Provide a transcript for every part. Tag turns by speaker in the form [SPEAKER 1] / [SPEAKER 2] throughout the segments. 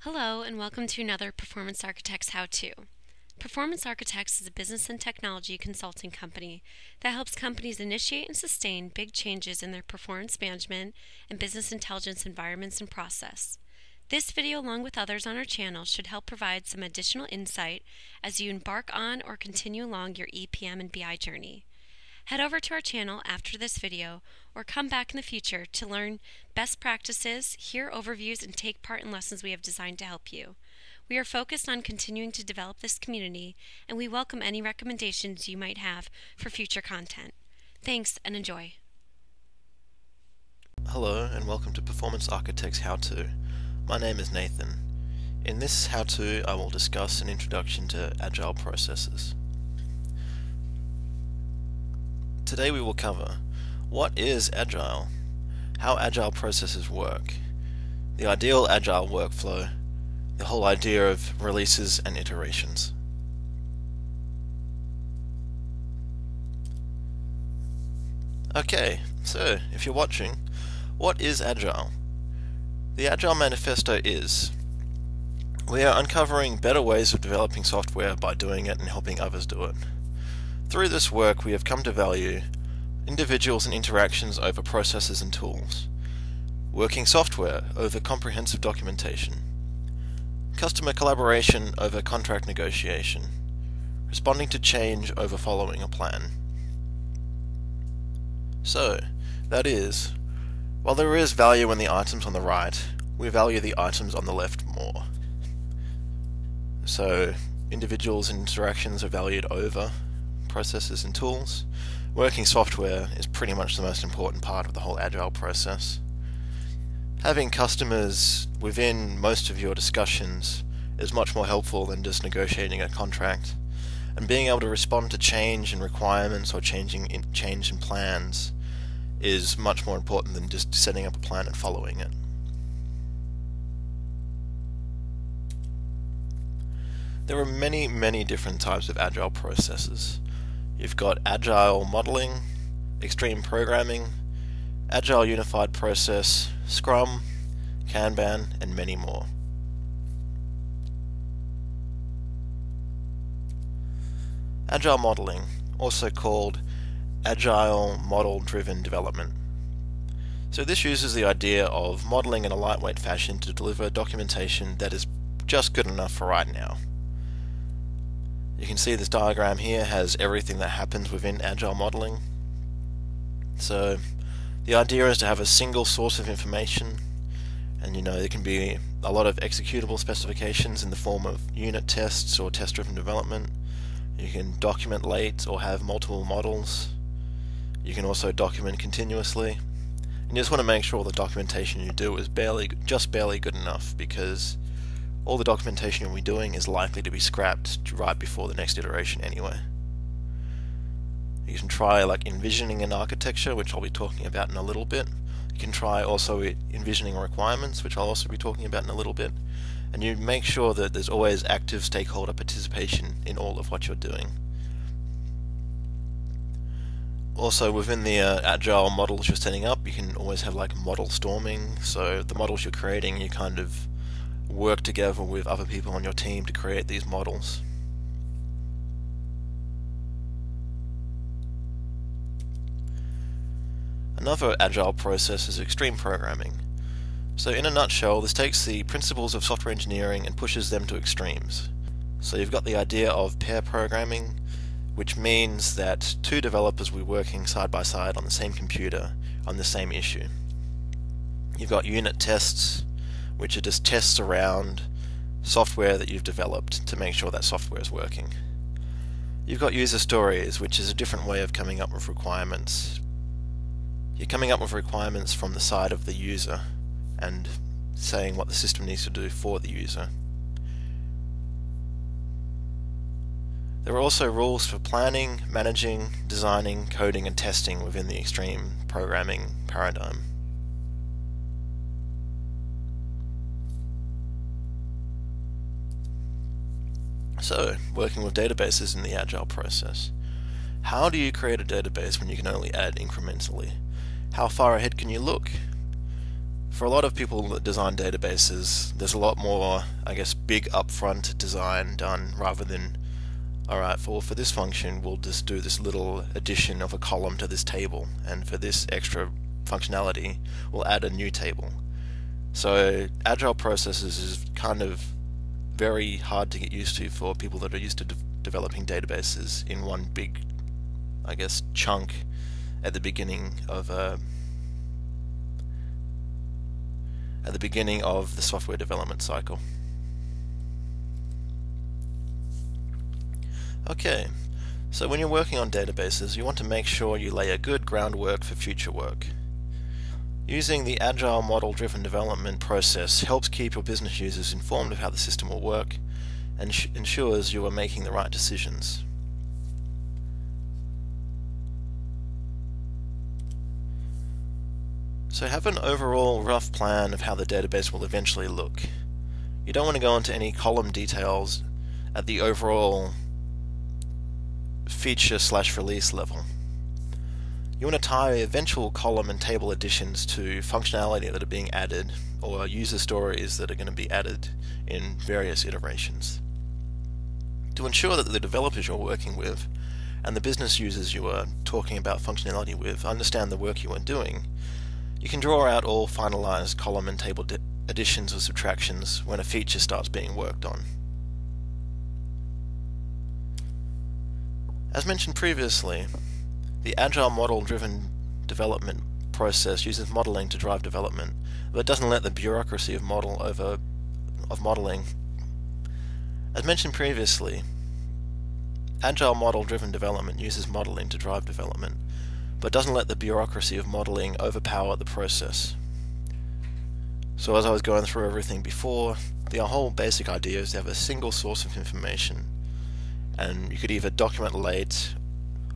[SPEAKER 1] Hello and welcome to another Performance Architects How-To. Performance Architects is a business and technology consulting company that helps companies initiate and sustain big changes in their performance management and business intelligence environments and process. This video, along with others on our channel, should help provide some additional insight as you embark on or continue along your EPM and BI journey. Head over to our channel after this video or come back in the future to learn best practices, hear overviews, and take part in lessons we have designed to help you. We are focused on continuing to develop this community, and we welcome any recommendations you might have for future content. Thanks and enjoy.
[SPEAKER 2] Hello and welcome to Performance Architects How-To. My name is Nathan. In this How-To I will discuss an introduction to Agile processes. Today we will cover what is Agile, how Agile processes work, the ideal Agile workflow, the whole idea of releases and iterations. Okay, so if you're watching, what is Agile? The Agile Manifesto is: we are uncovering better ways of developing software by doing it and helping others do it. Through this work we have come to value individuals and interactions over processes and tools, working software over comprehensive documentation, customer collaboration over contract negotiation, responding to change over following a plan. So, that is, while there is value in the items on the right, we value the items on the left more. So, individuals and interactions are valued over processes and tools. Working software is pretty much the most important part of the whole Agile process. Having customers within most of your discussions is much more helpful than just negotiating a contract, and being able to respond to change in requirements or change in plans is much more important than just setting up a plan and following it. There are many different types of Agile processes. You've got Agile modeling, extreme programming, Agile unified process, Scrum, Kanban, and many more. Agile modeling, also called Agile model-driven development. So this uses the idea of modeling in a lightweight fashion to deliver documentation that is just good enough for right now. You can see this diagram here has everything that happens within Agile modeling. So the idea is to have a single source of information, and there can be a lot of executable specifications in the form of unit tests or test-driven development. You can document late or have multiple models. You can also document continuously. And you just want to make sure the documentation you do is just barely good enough, because all the documentation you'll be doing is likely to be scrapped right before the next iteration anyway. You can try envisioning an architecture, which I'll be talking about in a little bit. You can try also envisioning requirements, which I'll also be talking about in a little bit. And you make sure that there's always active stakeholder participation in all of what you're doing. Also, within the Agile models you're setting up, you can always have model storming. So the models you're creating, you kind of work together with other people on your team to create these models. Another Agile process is extreme programming. So in a nutshell, this takes the principles of software engineering and pushes them to extremes. So you've got the idea of pair programming, which means that two developers will be working side by side on the same computer on the same issue. You've got unit tests, which are just tests around software that you've developed to make sure that software is working. You've got user stories, which is a different way of coming up with requirements. You're coming up with requirements from the side of the user and saying what the system needs to do for the user. There are also rules for planning, managing, designing, coding, and testing within the extreme programming paradigm. So, working with databases in the Agile process. How do you create a database when you can only add incrementally? How far ahead can you look? For a lot of people that design databases, there's a lot more, I guess, big upfront design done rather than, alright, for this function we'll just do this little addition of a column to this table, and for this extra functionality we'll add a new table. So Agile processes is kind of very hard to get used to for people that are used to developing databases in one big, I guess, chunk at the beginning of the software development cycle. Okay, so when you're working on databases, you want to make sure you lay a good groundwork for future work. Using the Agile model-driven development process helps keep your business users informed of how the system will work and ensures you are making the right decisions. So have an overall rough plan of how the database will eventually look. You don't want to go into any column details at the overall feature/release level. You want to tie eventual column and table additions to functionality that are being added, or user stories that are going to be added in various iterations. To ensure that the developers you're working with and the business users you are talking about functionality with understand the work you are doing, you can draw out all finalized column and table additions or subtractions when a feature starts being worked on. As mentioned previously, the Agile model-driven development process uses modeling to drive development, but it doesn't let the bureaucracy of modeling. As mentioned previously, Agile model-driven development uses modeling to drive development, but doesn't let the bureaucracy of modeling overpower the process. So as I was going through everything before, the whole basic idea is to have a single source of information, and you could either document late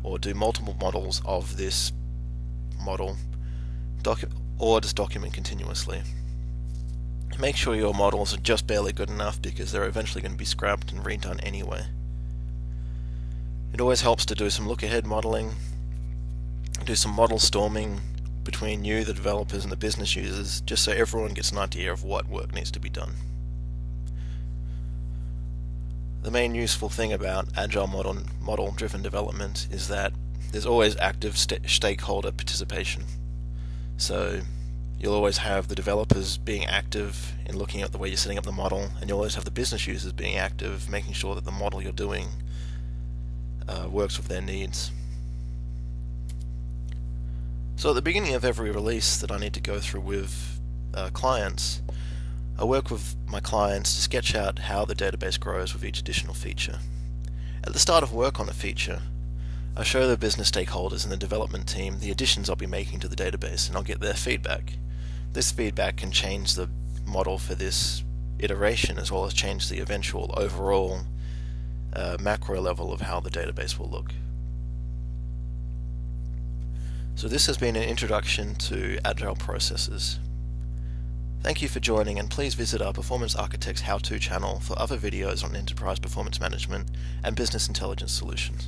[SPEAKER 2] or do multiple models of this model, or just document continuously. Make sure your models are just barely good enough because they're eventually going to be scrapped and redone anyway. It always helps to do some look-ahead modeling, do some model storming between you, the developers, and the business users, just so everyone gets an idea of what work needs to be done. The main useful thing about Agile model-driven development is that there's always active stakeholder participation. So you'll always have the developers being active in looking at the way you're setting up the model, and you'll always have the business users being active, making sure that the model you're doing works with their needs. So at the beginning of every release that I need to go through with clients, I work with my clients to sketch out how the database grows with each additional feature. At the start of work on a feature, I show the business stakeholders and the development team the additions I'll be making to the database, and I'll get their feedback. This feedback can change the model for this iteration as well as change the eventual overall macro level of how the database will look. So this has been an introduction to Agile processes. Thank you for joining, and please visit our Performance Architects How-To channel for other videos on enterprise performance management and business intelligence solutions.